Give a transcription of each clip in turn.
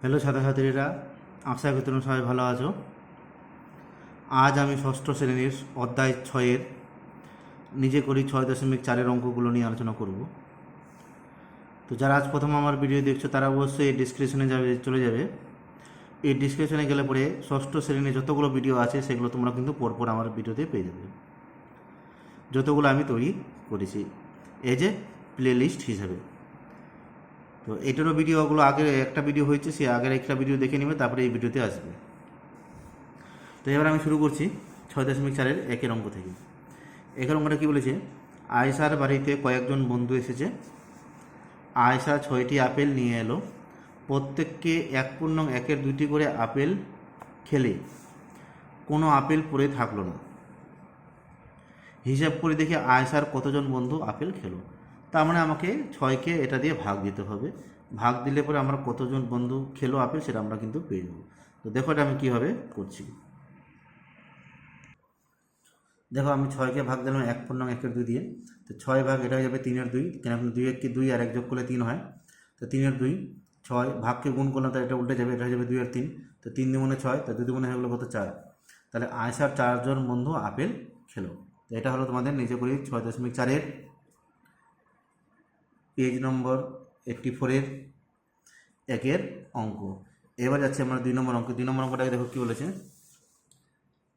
Hello ছাত্রছাত্রীরা, আশা করি তোমরা সবাই ভালো আছো। আজ আমি ষষ্ঠ শ্রেণীর অধ্যায় 6-এর নিজে করি 6.4-এর অঙ্কগুলো নিয়ে আলোচনা করব। তো যারা আজ প্রথম আমার ভিডিও দেখছো তারা অবশ্যই এই ডিসক্রিপশনে চলে যাবে। এই ডিসক্রিপশনে গেলে পরে ষষ্ঠ শ্রেণীর যতগুলো ভিডিও আছে সেগুলো তোমরা কিন্তু পরপর আমার ভিডিওতে পেয়ে যাবে, যতগুলো আমি তৈরি করেছি এই যে প্লে লিস্ট হিসাবে। তো এটারও ভিডিওগুলো আগের একটা ভিডিও হয়েছে, সে আগের একটা ভিডিও দেখে নেবে, তারপরে এই ভিডিওতে আসবে। তো এবার আমি শুরু করছি 6.4-এর একের অঙ্ক থেকে। একের অঙ্কটা কী বলেছে? আয়েশার বাড়িতে কয়েকজন বন্ধু এসেছে। আয়েশা 6টি আপেল নিয়ে এলো। প্রত্যেককে 1/1-এর 2টি করে আপেল খেলে কোনো আপেল পড়ে থাকলো না। হিসাব করে দেখে আয়েশার কতজন বন্ধু আপেল খেলো। তার মানে আমাকে 6কে এটা দিয়ে ভাগ দিতে হবে। ভাগ দিলে পরে আমরা কতজন বন্ধু খেলো আপেল সেটা আমরা কিন্তু পেয়ে যাবো। তো দেখো এটা আমি কীভাবে করছি। দেখো আমি 6কে ভাগ দিলাম 1/1-এর 2 দিয়ে। তো 6 ভাগ এটা হয়ে যাবে 3/2, কেন 2 2 আর 1 যোগ করলে 3 হয়। তো 3/2, 6 ভাগকে গুণ করলাম, তাহলে এটা উল্টে যাবে, এটা হয়ে যাবে 2/3। তো 3 2 6, তো 2 2 হয়ে গেলো কত? 4। তাহলে আয়েশার 4জন বন্ধু আপেল খেলো। তো এটা হলো তোমাদের নিজে করি 6.4-এর পেজ নম্বর 84-এর একের অঙ্ক। এবার যাচ্ছে আমরা 2 নম্বর অঙ্ক। 2 নম্বর অঙ্কটাকে দেখো কী বলেছে?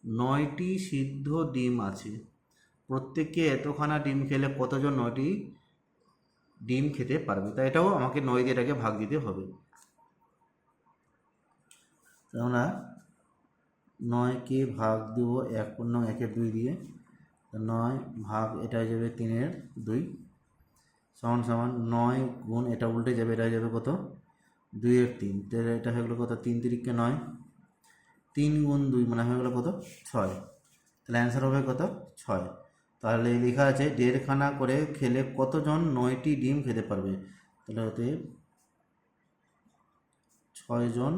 9টি সিদ্ধ ডিম আছে। প্রত্যেককে এতখানা ডিম খেলে কতজন 9টি ডিম খেতে পারবে? তাই এটাও আমাকে 9 দিয়ে এটাকে ভাগ দিতে হবে। আমরা 9কে ভাগ দেব 1/1-এর 2 দিয়ে। 9 ভাগ এটা হয়ে যাবে 3/2 সমান সমান 9 গুণ এটা উল্টে যাবে, এটা হয়ে যাবে কত? 2/3। তাহলে এটা হয়ে গেলো কত? 3 3 9, 3 গুণ 2 মানে হয়ে গেলো কত? 6। তাহলে অ্যান্সার হবে কত? 6। তাহলে লেখা আছে 1.5খানা করে খেলে কতজন 9টি ডিম খেতে পারবে? তাহলে হতে 6 জন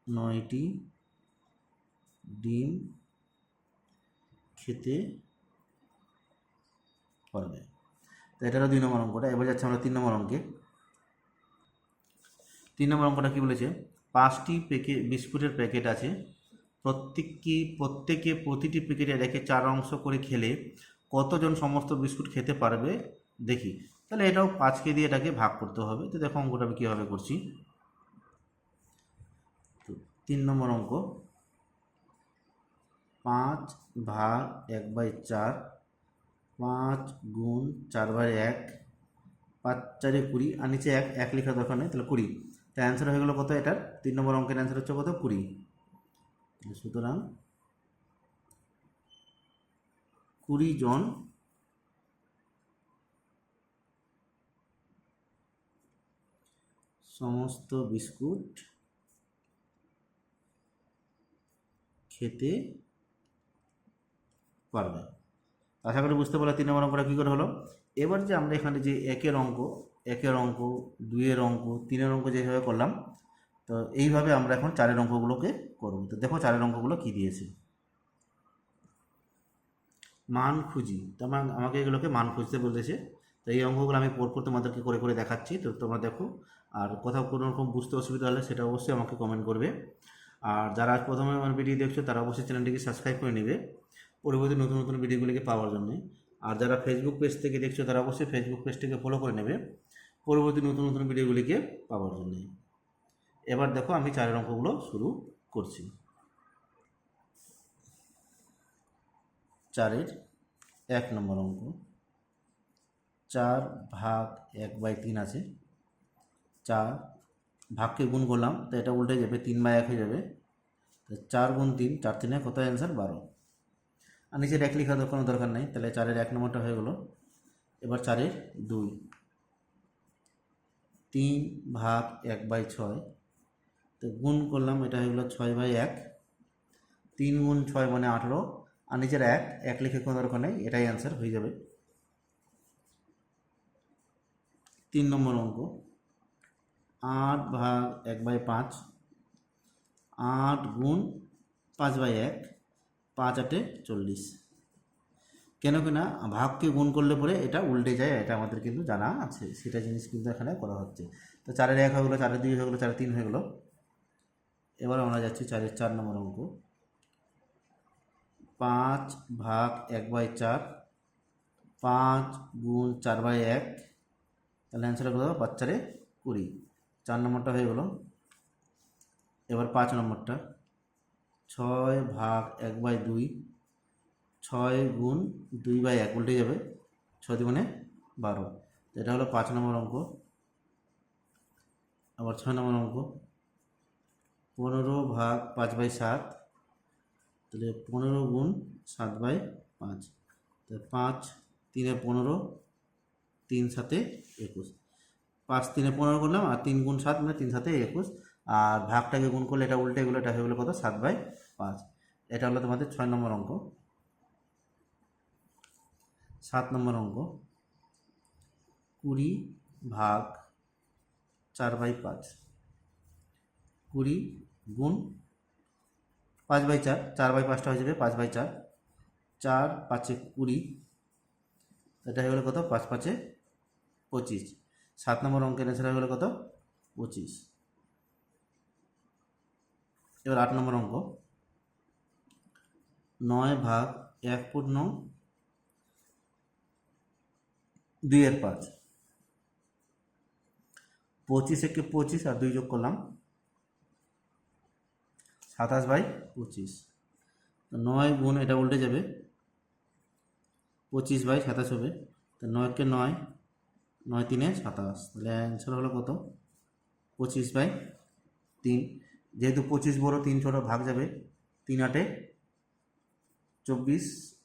9টি ডিম খেতে পারবে। তো এটা হলো 2 নম্বর অঙ্কটা। এবার যাচ্ছে আমরা 3 নম্বর অঙ্কে। 3 নম্বর অঙ্কটা কী বলেছে? 5টি বিস্কুটের প্যাকেট আছে। প্রত্যেকে প্রতিটি প্যাকেটে রেখে 4 অংশ করে খেলে কতজন সমস্ত বিস্কুট খেতে পারবে দেখি। তাহলে এটাও 5কে দিয়ে এটাকে ভাগ করতে হবে। তো দেখো অঙ্কটা আমি কীভাবে করছি। তো 3 নম্বর অঙ্ক, 5 ভাগ 1/4, 5 গুণ 4/1, 5 4 20, আর নিচে 1 লেখা দরকার নেই, তাহলে 20। তাই অ্যান্সার হয়ে গেলো কত? এটার 3 নম্বর অঙ্কের অ্যান্সার হচ্ছে কত? 20। সুতরাং 20 জন সমস্ত বিস্কুট খেতে পারবে। আশা করি বুঝতে পারলে 3 নম্বর অঙ্কটা কী করে হলো। এবার যে আমরা এখানে যে একের অঙ্ক, 2-এর অঙ্ক, 3-এর অঙ্ক যেভাবে করলাম, তো এইভাবে আমরা এখন 4-এর অঙ্কগুলোকে করব। তো দেখো 4-এর অঙ্কগুলো কী দিয়েছে। মান খুঁজি, তো আমাকে এগুলোকে মান খুঁজতে বলেছে। তো এই অঙ্কগুলো আমি পরপর তোমাদেরকে করে করে দেখাচ্ছি, তো তোমরা দেখো। আর কোথাও কোনো রকম বুঝতে অসুবিধা হলে সেটা অবশ্যই আমাকে কমেন্ট করবে। আর যারা প্রথমে আমার ভিডিও দেখছো তারা অবশ্যই চ্যানেলটিকে সাবস্ক্রাইব করে নেবে পরবর্তী নতুন নতুন ভিডিওগুলিকে পাওয়ার জন্য। আর যারা ফেসবুক পেজ থেকে দেখছো তারা অবশ্যই ফেসবুক পেজটিকে ফলো করে নেবে পরবর্তী নতুন নতুন ভিডিওগুলিকে পাওয়ার জন্য। এবার দেখো আমি 4-এর অঙ্কগুলো শুরু করছি। 4-এর 1 নম্বর অঙ্ক, 4 ভাগ 1/3 আছে। 4 ভাগকে গুণ করলাম, তো এটা উল্টে যাবে, 3/1 হয়ে যাবে। তো 4 গুণ 3, 4 3 কত? অ্যান্সার 12। আর নিচে 1 লেখা কোনো দরকার নেই, তাহলে 4-এর 1 নম্বরটা হয়ে গেলো। এবার 4-এর 2, 3 ভাগ 1/6, তো গুণ করলাম, এটা হয়ে গেলো 6/1। 3 গুণ 6 মানে 18, আর নিচের 1 লিখে কোনো দরকার নেই, এটাই অ্যান্সার হয়ে যাবে। 3 নম্বর অঙ্ক, 8 ভাগ 1/5, 8 গুণ 5/1, 5 8 40। কেন কিনা ভাগকে গুণ করলে পরে এটা উল্টে যায়, এটা আমাদের কিন্তু জানা আছে, সেটা জিনিস কিন্তু এখানে করা হচ্ছে। তো 4-এর 1 হয়ে গেলো, 4-এর 2 হয়ে গেলো, 4-এর 3 হয়ে গেলো। এবার আমরা যাচ্ছি 4-এর 4 নম্বর অঙ্ক। 5 ভাগ 1/4, 5 গুণ 4/1, তাহলে অ্যান্সার কত? 5-4-এ 20। 4 নম্বরটা হয়ে গেলো। এবার 5 নম্বরটা 6 ভাগ 1/2, 6 গুণ 2/1 উল্টে যাবে, 6 2 12। এটা হলো 5 নম্বর অঙ্ক। আবার 6 নম্বর অঙ্ক 15 ভাগ 5/7, তাহলে 15 গুণ 7/5, তাহলে 5 3 15, 3 7 21, 5 3 15 করলাম, আর 3 গুণ 7 মানে 3 7 21, আর ভাগটাকে গুণ করলে এটা উল্টে গেলো, এটা হয়ে গেলো কত? 7/5। এটা হলো তোমাদের 6 নম্বর অঙ্ক। 7 নম্বর অঙ্ক 20 ভাগ 4/5, 20 গুণ 5/4, 4/5টা হয়ে যাবে 5/4, 4 5 20, এটা হয়ে গেলো কত? 5 5 25। 7 নম্বর অঙ্কের অ্যান্সার হয়ে গেলো কত? 25। এবার 8 নম্বর অঙ্ক 9 ভাগ 1/2/5, 25 একে 25 আর 2 যোগ করলাম, 27/25। তো 9 গুণ এটা উল্টে যাবে, 25/27 হবে, তো 9 কে 9, 9 3 27, তাহলে অ্যান্সার হলো কত? 25/3। যেহেতু 25 বড় 3 ছোটো, ভাগ যাবে, 3 8 24,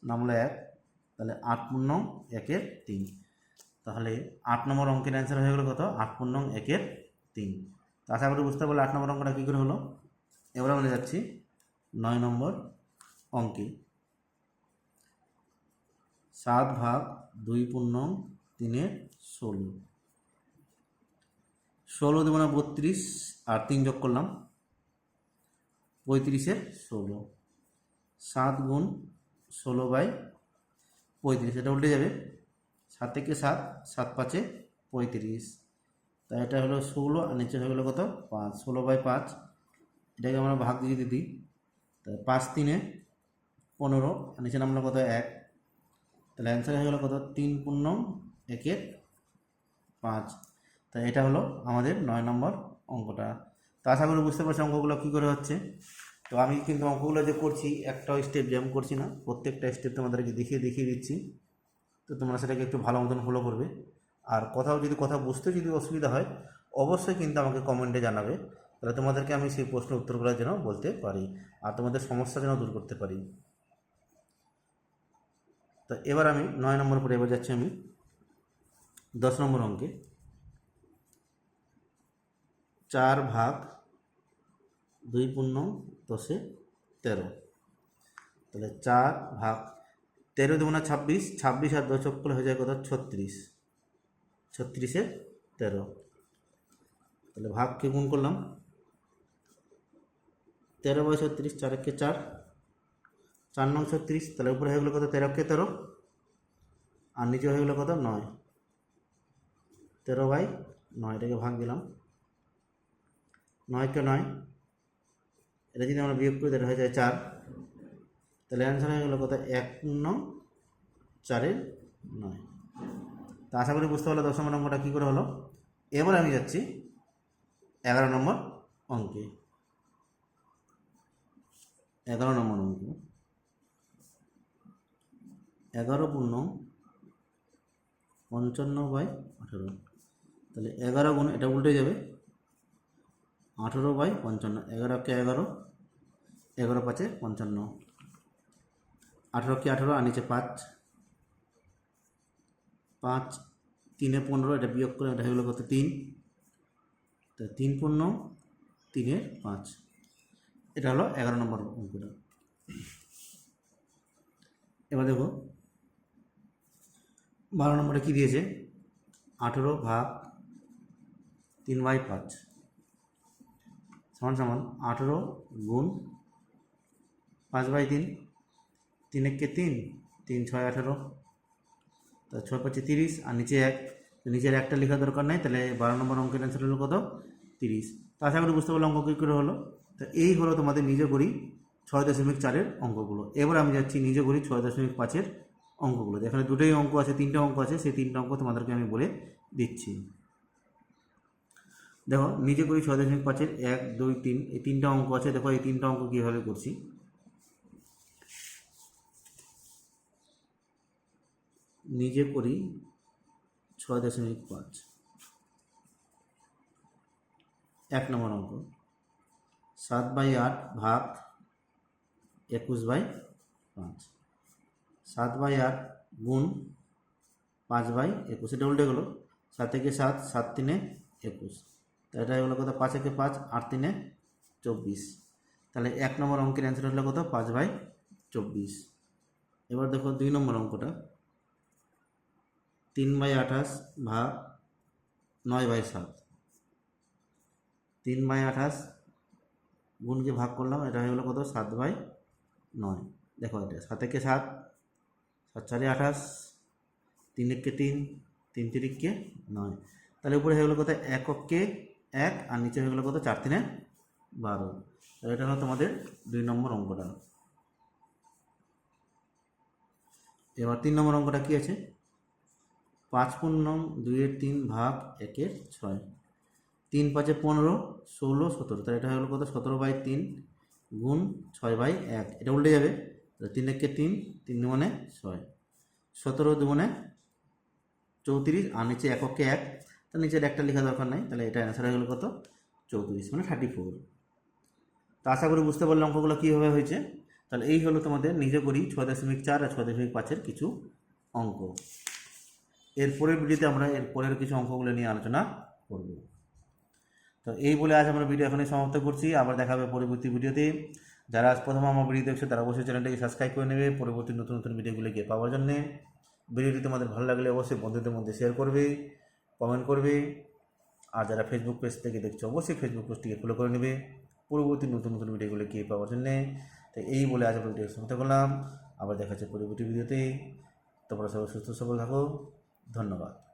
নামলো 1, তাহলে 8 পূর্ণ 1-এর 3। তাহলে 8 নম্বর অঙ্কের অ্যান্সার হয়ে গেলো কত? 8 পূর্ণ 1-এর 3। তো আশা করি বুঝতে পারলে 8 নম্বর অঙ্কটা কী করে হলো। এবার আমরা যাচ্ছি 9 নম্বর অঙ্কে। 7 ভাগ 2 পূর্ণ 3-এর 16, 16 2 32, আর 3 যোগ করলাম, 35-এর 16, 7 গুণ 16/35, এটা উল্টে যাবে, 7 থেকে 7, 7 5 35, তাই এটা হলো 16, আর নিচে হয়ে গেলো কত? 5, 16/5, এটাকে আমরা ভাগ দিয়ে দিই, তাই 5 3 15, আর নিচে নামলো কত? 1, তাহলে অ্যান্সার হয়ে গেলো কত? 3 পূর্ণ 1-এর 5। তাই এটা হলো আমাদের 9 নম্বর অঙ্কটা। তো আশা করি বুঝতে পারছি অঙ্কগুলো কী করে হচ্ছে। তো আমি কিন্তু অঙ্কগুলো যে করছি, একটা স্টেপ জ্যাম করছি না, প্রত্যেকটা স্টেপ তোমাদেরকে দেখিয়ে দিচ্ছি। তো তোমরা সেটাকে একটু ভালো মতন ফলো করবে। আর কথা বুঝতে যদি অসুবিধা হয়, অবশ্যই কিন্তু আমাকে কমেন্টে জানাবে, তাহলে তোমাদেরকে আমি সেই প্রশ্নের উত্তরগুলো যেন বলতে পারি, আর তোমাদের সমস্যা যেন দূর করতে পারি। তো এবার আমি 9 নম্বর পরে এবার যাচ্ছি আমি 10 নম্বর অঙ্কে। 4 ভাগ 2 পূর্ণ 10-এ 13, তাহলে 4 ভাগ 13 2 26, 26 আর 10 যোগ করলে হয়ে যায় কত? 36, 36-এ 13, তাহলে ভাগকে গুণ করলাম, 13/36, 4 একে 4, 4 9 36, তাহলে উপরে হয়ে গেলো কত? 13 কে 13, আর নিচে হয়ে গেলো কত? 9, 13/9, এটাকে ভাগ দিলাম, 9 কে 9, এটা যদি আমরা বিয়োগ করি, এটা হয়ে যায় 4, তাহলে অ্যান্সার হয়ে গেলো কত? 1 পূর্ণ 4-এর 9। তা আশা করি বুঝতে পারলে 10 নম্বর অঙ্কটা কী করে হলো। এবার আমি যাচ্ছি 11 নম্বর অঙ্কে। 11 নম্বর অঙ্ক 11 পূর্ণ 55/18, তাহলে 11 গুণ এটা উল্টে যাবে, 18/55, 11 কে 11, 11 5 55, 18 কে 18, আর নিচে 5, 5 3 15, এটা বিয়োগ করে এটা হয়ে গেলো কত? 3, তো 3 পূর্ণ 3-এর 5, এটা হলো 11 নম্বর অঙ্কটা। এবার দেখো 12 নম্বরে কী দিয়েছে? 18 ভাগ 3/5 সমান 18 গুণ 5/3, 3 একে 3, 3 6 18, তা 6 5 30, আর নিচে 1, নিচের একটা লেখা দরকার নাই, তাহলে 12 নম্বর অঙ্কের অ্যান্সার হলো কত? 30। তো আশা করি বুঝতে পারলাম অঙ্ক কী করে হলো। তো এই হলো তোমাদের নিজে করি 6.4-এর অঙ্কগুলো। এবার আমি যাচ্ছি নিজে করি 6.5-এর অঙ্কগুলো। এখানে দুটোই অঙ্ক আছে, 3টে অঙ্ক আছে, সেই 3টে অঙ্ক তোমাদেরকে আমি বলে দিচ্ছি। দেখো নিজে করি 6.5-এর 1 2 3 এই 3টে অঙ্ক আছে। দেখো এই 3টে অঙ্ক কীভাবে করছি। নিজে করি 6.5, 1 নম্বর অঙ্ক 7/8 ভাগ 21/5, 7/8 গুণ 5/21, এটা উল্টে গেলো, 7 থেকে 7, 7 3 21, তা এটা হলো কত? 5 একে 5, 8 3 24, তাহলে 1 নম্বর অঙ্কের অ্যান্সার হলো কত? 5/24। এবার দেখো 2 নম্বর অঙ্কটা 3/28 ভাগ 9/7, 3/28 গুণকে ভাগ করলাম, এটা হয়ে গেলো কত? 7/9। দেখো এটা 7 একে 7, 7 4 28, 3 একে 3, 3 3 কে 9, তাহলে উপরে হয়ে গেলো কত? 1 অক্ষে 1, আর নিচে হয়ে গেলো কত? 4 3 12। তাহলে এটা হলো তোমাদের 2 নম্বর অঙ্কটা। এবার 3 নম্বর অঙ্কটা কী আছে? 5 পূর্ণং 2/3 ভাগ 1/6, 3 5 15, 16 17, তাহলে এটা হয়ে গেলো কত? 17/3 গুণ 6/1, এটা উল্টে যাবে, 3 একে 3, 3 2 6, 17 2 34, আর নিচে 1 অক্ষে 1, তার নিচের একটা লেখা দরকার নাই, তাহলে এটা অ্যান্সার হয়ে গেলো কত? 34, মানে 34। তো আশা করি বুঝতে পারলে অঙ্কগুলো কীভাবে হয়েছে। তাহলে এই হলো তোমাদের নিজে করি 6.4 আর 6.5-এর কিছু অঙ্ক। এরপরের ভিডিওতে আমরা এরপরের কিছু অঙ্কগুলো নিয়ে আলোচনা করব। তো এই বলে আজ আমরা ভিডিও এখানে সমাপ্ত করছি। আবার দেখা হবে পরবর্তী ভিডিওতে। যারা আজ প্রথম আমার ভিডিও দেখছো তারা অবশ্যই চ্যানেলটাকে সাবস্ক্রাইব করে নেবে পরবর্তী নতুন নতুন ভিডিওগুলিকে পাওয়ার জন্যে। ভিডিওটি তোমাদের ভালো লাগলে অবশ্যই বন্ধুদের মধ্যে শেয়ার করবে, কমেন্ট করবে, আর যারা ফেসবুক পেজ থেকে দেখছো অবশ্যই ফেসবুক পেজটিকে ফলো করে নেবে পরবর্তী নতুন নতুন ভিডিওগুলিকে পাওয়ার জন্যে। তো এই বলে আজ আমরা ভিডিও সমাপ্ত করলাম। আবার দেখা হচ্ছে পরবর্তী ভিডিওতে। তোমরা সবাই সুস্থ সবল থাকো। ধন্যবাদ।